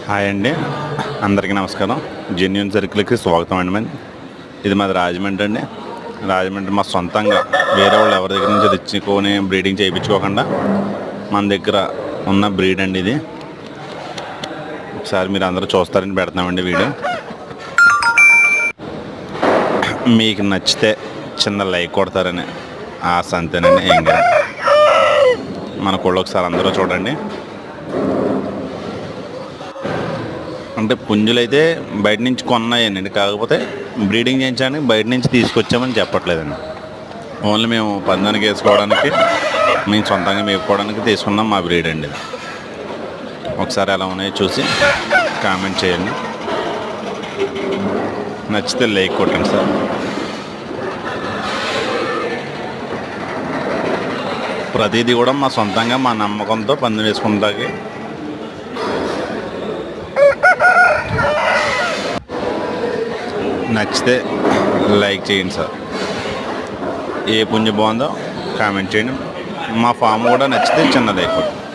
Hi అండి, అందరికీ నమస్కారం. జెన్యూన్ సర్కిల్కి స్వాగతం అండి. ఇది మాది రాజమండ్రి అండి. రాజమండ్రి మా సొంతంగా వేరే వాళ్ళు ఎవరి దగ్గర నుంచి తెచ్చుకొని బ్రీడింగ్ చేయించుకోకుండా మన దగ్గర ఉన్న బ్రీడ్ అండి ఇది. ఒకసారి మీరు అందరూ చూస్తారని పెడతామండి వీడియో. మీకు నచ్చితే చిన్న లైక్ కొడతారని ఆశ అంతేనండి, ఏం కాదు. మన కోళ్ళు ఒకసారి అందరూ చూడండి. అంటే పుంజులు అయితే బయట నుంచి కొన్నాయండి, కాకపోతే బ్రీడింగ్ చేయించడానికి బయట నుంచి తీసుకొచ్చామని చెప్పట్లేదండి. ఓన్లీ మేము పందానికి వేసుకోవడానికి, మేము సొంతంగా మేపుకోవడానికి తీసుకున్నాం మా బ్రీడ్ అండి. ఒకసారి ఎలా ఉన్నాయో చూసి కామెంట్ చేయండి. నచ్చితే లైక్ కొట్టండి సార్. ప్రతిదీ కూడా మా సొంతంగా మా నమ్మకంతో పందెం వేసుకుంటాకి. నచ్చితే లైక్ చేయండి సార్. ఏ పుంజు బాగుందో కామెంట్ చేయండి. మా ఫామ్ కూడా నచ్చితే చిన్న లైక్ కొట్టండి.